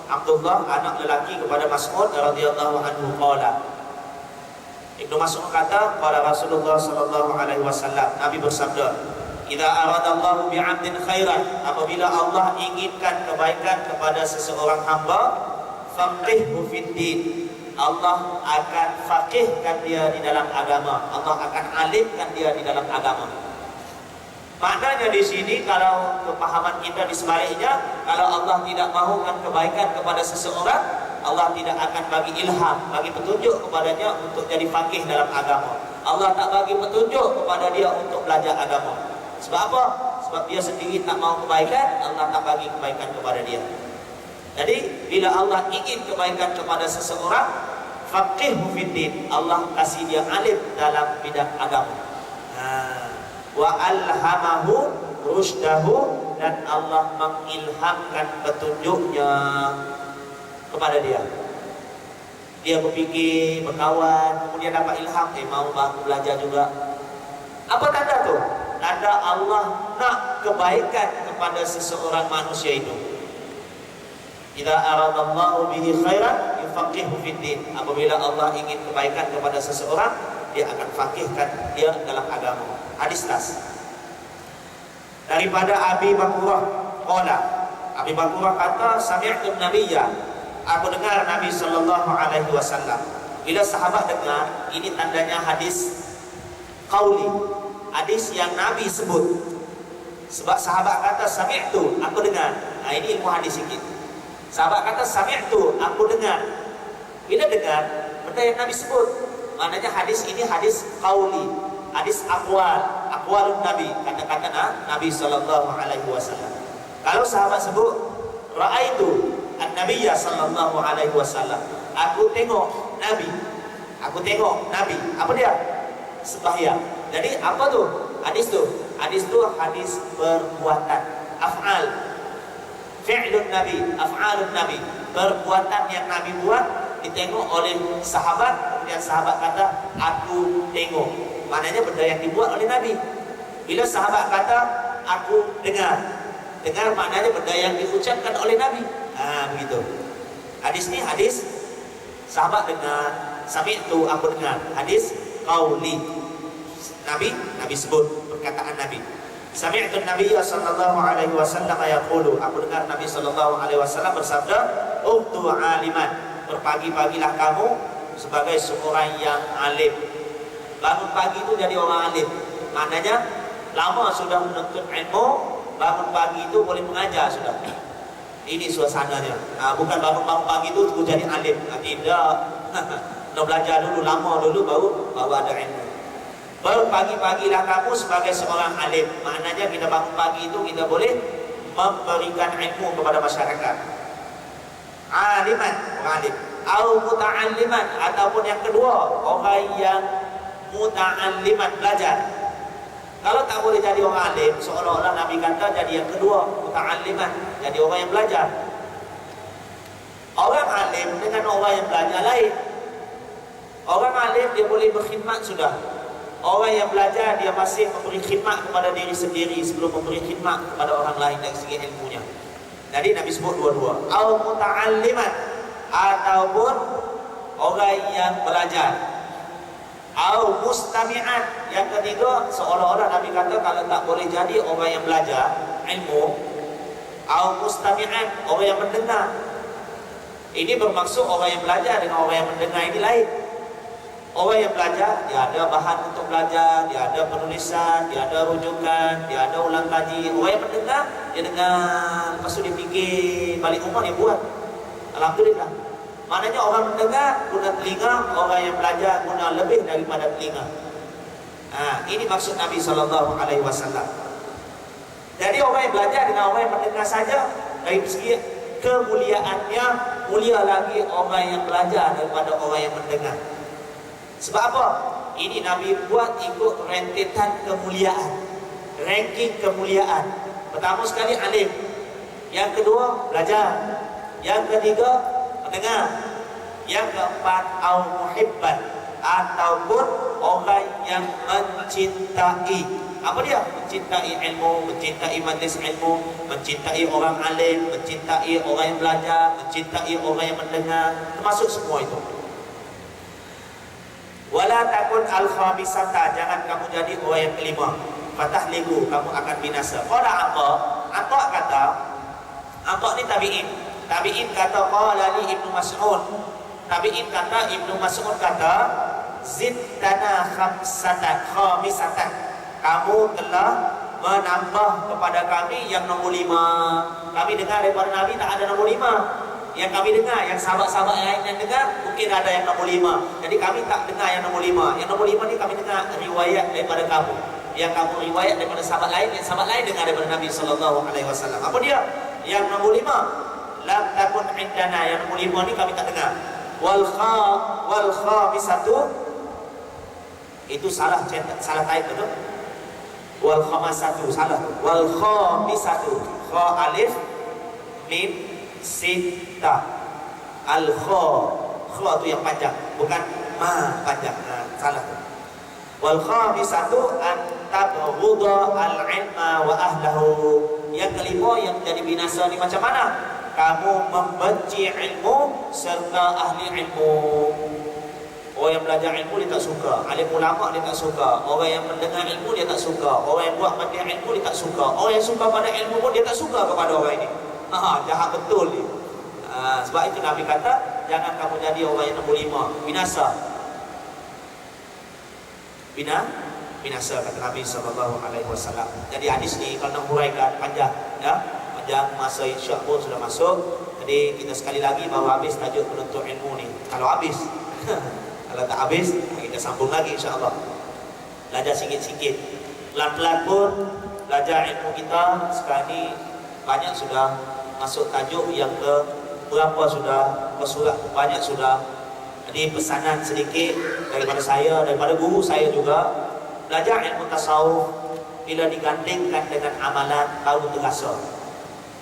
Abdullah anak lelaki kepada Mas'ud radhiyallahu anhu qala, Ibnu Mas'ud kata, qala Rasulullah sallallahu alaihi wasallam, Nabi bersabda, idza aradallahu bi'abdin khairan, apabila Allah inginkan kebaikan kepada seseorang hamba, faqihhu fid din, Allah akan faqihkan dia di dalam agama, Allah akan alimkan dia di dalam agama. Maknanya di sini, kalau kepahaman kita di sebaliknya, kalau Allah tidak mahukan kebaikan kepada seseorang, Allah tidak akan bagi ilham, bagi petunjuk kepadanya untuk jadi faqih dalam agama. Allah tak bagi petunjuk kepada dia untuk belajar agama. Sebab apa? Sebab dia sendiri tak mau kebaikan, Allah tak bagi kebaikan kepada dia. Jadi bila Allah ingin kebaikan kepada seseorang, faqihhu fid din, Allah kasih dia alim dalam bidang agama. Wa alhamahu rusydahu, dan Allah mengilhamkan petunjuknya kepada dia. Dia berfikir, berkawan, kemudian dapat ilham, mau belajar juga. Apa tanda tu? Tanda Allah nak kebaikan kepada seseorang manusia itu. Idza aradallahu bihi khairan yufaqihu fid din. Apabila Allah ingin kebaikan kepada seseorang, dia akan fakihkan dia dalam agama. Hadis las. Daripada Abi Bakrah qala, Abi Bakrah kata, sami'tu nabiyya, aku dengar Nabi sallallahu alaihi wasallam. Bila sahabat dengar, ini tandanya hadis qauli, hadis yang Nabi sebut. Sebab sahabat kata sami'tu, aku dengar. Ini ilmu hadis sikit. Sahabat kata sami'tu, aku dengar. Bila dengar benda yang Nabi sebut, maknanya hadis ini hadis qauli, hadis aqwalun Nabi, kata-kata Nabi sallallahu alaihi wasallam. Kalau sahabat sebut ra'aitu an-nabiyya sallallahu alaihi wasallam, aku tengok Nabi. Aku tengok Nabi. Apa dia? Sembahyang. Jadi apa tu? Hadis tu. Hadis tu hadis perbuatan, af'al. Fi'lun Nabi, af'alun Nabi. Perbuatan yang Nabi buat ditengok oleh sahabat, kemudian sahabat kata aku tengok. Maknanya benda yang dibuat oleh Nabi. Bila sahabat kata aku dengar, dengar maknanya benda yang diucapkan oleh Nabi. Begitu. Hadis ni hadis sahabat dengar, sami'tu aku dengar. Hadis qauli. Nabi sebut perkataan Nabi. Sami'tu an-nabiy sallallahu alaihi wasallam yaqulu, aku dengar Nabi sallallahu alaihi wasallam bersabda, "Uqtu 'aliman." Berpagi-pagilah kamu sebagai seorang yang alim. Bangun pagi itu jadi orang alim. Maknanya lama sudah menuntut ilmu, bangun pagi itu boleh mengajar sudah. Ini suasananya. Bukan bangun pagi itu jadi alim. Tidak. Nak belajar dulu, lama dulu baru ada ilmu. Baru pagi-pagilah kamu sebagai seorang alim. Maknanya kita bangun pagi itu kita boleh memberikan ilmu kepada masyarakat. Aliman, orang alim. Au muta'alliman, ataupun yang kedua, orang yang muta'alliman, belajar. Kalau tak boleh jadi orang alim, seolah-olah Nabi kata jadi yang kedua, muta'alliman, jadi orang yang belajar. Orang alim dengan orang yang belajar lain. Orang alim dia boleh berkhidmat sudah. Orang yang belajar dia masih memberi khidmat kepada diri sendiri sebelum memberi khidmat kepada orang lain dari segi ilmunya. Jadi Nabi sebut dua-dua. Au muta'alliman, ataupun orang yang belajar. Au mustami'an, yang ketiga seolah-olah Nabi kata kalau tak boleh jadi orang yang belajar ilmu, au mustami'an, orang yang mendengar. Ini bermaksud orang yang belajar dengan orang yang mendengar ini lain. Orang yang belajar, dia ada bahan untuk belajar, dia ada penulisan, dia ada rujukan, dia ada ulang kaji. Orang yang mendengar, dia dengar, lepas tu dia fikir, balik rumah dia buat. Alhamdulillah. Maknanya orang mendengar guna telinga, orang yang belajar guna lebih daripada telinga. Ini maksud Nabi SAW. Jadi orang yang belajar dengan orang yang mendengar saja, dari segi kemuliaannya mulia lagi orang yang belajar daripada orang yang mendengar. Sebab apa? Ini Nabi buat ikut rentetan kemuliaan, ranking kemuliaan. Pertama sekali alim, yang kedua belajar, yang ketiga mendengar, yang keempat au muhibban, ataupun orang yang mencintai. Apa dia? Mencintai ilmu, mencintai majlis ilmu, mencintai orang alim, mencintai orang yang belajar, mencintai orang yang mendengar, termasuk semua itu. Wala takun al-khamisata, jangan kamu jadi orang yang kelima. Fatahliku, kamu akan binasa. Qala Atha kata, Atha ni tabi'in. Tabi'in kata qala li Ibnu Mas'ud. Tabi'in kata Ibnu Mas'ud kata, ziddana khamisatan. Kamu telah menambah kepada kami yang nombor 5. Kami dengar daripada Nabi tak ada nombor 5. Yang kami dengar, yang sahabat-sahabat lain yang dengar mungkin ada yang nombor 5. Jadi kami tak dengar yang nombor 5. Yang nombor 5 ni kami dengar riwayat daripada kamu. Yang kamu riwayat daripada sahabat lain, yang sahabat lain dengar daripada Nabi SAW. Apa dia? Yang nombor 5, lam takun indana. Yang nombor 5 ni kami tak dengar. Wal khamisatu, itu salah cetak, salah type betul. Wal khamasatu salah. Wal khamisatu, kha alif mim sita. Al-kha, kha tu yang panjang, bukan ma panjang. Salah tu. Wal khamisatu an tabghudha al-ilma wa ahlahu. Yang kelima yang jadi binasa ni macam mana? Kamu membenci ilmu serta ahli ilmu. Orang yang belajar ilmu dia tak suka, alim ulama dia tak suka, orang yang mendengar ilmu dia tak suka, orang yang buat majlis ilmu dia tak suka, orang yang suka pada ilmu pun dia tak suka kepada orang ini. Jahat betul ni. Sebab itu Nabi kata jangan kamu jadi orang yang nombor 5, binasa. Binasa kata Nabi SAW. Jadi hadis ni kalau nak huraikan panjang, ya, panjang, masa Isyak pun sudah masuk. Jadi kita sekali lagi baru habis tajuk penuntut ilmu ni. Kalau habis kalau tak habis kita sambung lagi insya-Allah. Belajar sikit-sikit, pelan-pelan pun belajar ilmu kita. Sekarang ni banyak sudah masuk tajuk yang ke berapa sudah, surat banyak sudah. Jadi pesanan sedikit daripada saya, daripada guru saya juga, belajar ilmu tasawuf bila digandingkan dengan amalan baru terasa.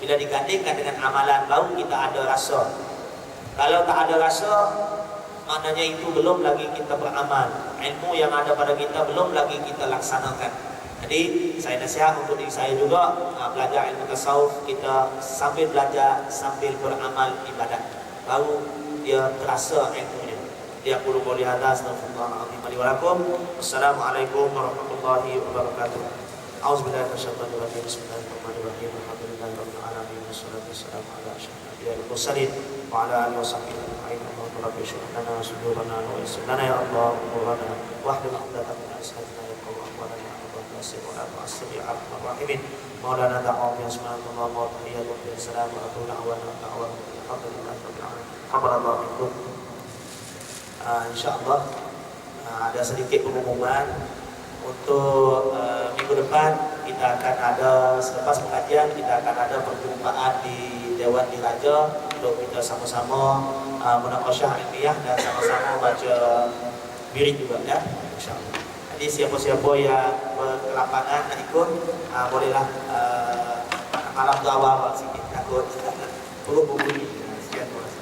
Bila digandingkan dengan amalan baru kita ada rasa. Kalau tak ada rasa, maknanya itu belum lagi kita beramal. Ilmu yang ada pada kita belum lagi kita laksanakan. Jadi saya nasihat untuk diri saya juga, belajar ilmu tasawuf kita sambil belajar sambil beramal ibadat, baru dia terasa ilmunya. Dia qulu qouli hadza astaghfirullahalazim li wa lakum. Wassalamualaikum warahmatullahi wabarakatuh. A'udzubillahi minasyaitonir rajim. Bismillahirrahmanirrahim. Alhamdulillahirabbil alamin. Wassalatu wassalamu ala asyrofil anbiya'i wal mursalin wa ala alihi washabbihi ajma'in. Rabbi shrah lana sudurana wa yassir lana ya Allah umurana wahlul 'uqdatam min lisanin yafqahu qawlana. Wa la tu'assir ya arhamar rahimin. Maulana ta'awum yang subhanallah wa tahiyyatu wa salam wa atuhu da'wana da'wana alhamdulillah rabbil alamin. Khabarallahu minkum. Insyaallah ada sedikit pengumuman untuk minggu depan. Kita akan ada selepas pengajian, kita akan ada perjumpaan di Dewan Diraja untuk kita sama-sama munaqasyah ilmiah dan sama-sama baca wirid juga ya, insyaallah. Jadi siapa-siapa yang berkelapangan nak ikut, bolehlah malam tu awal sikit takut perlu bunyi. Sekian terima kasih.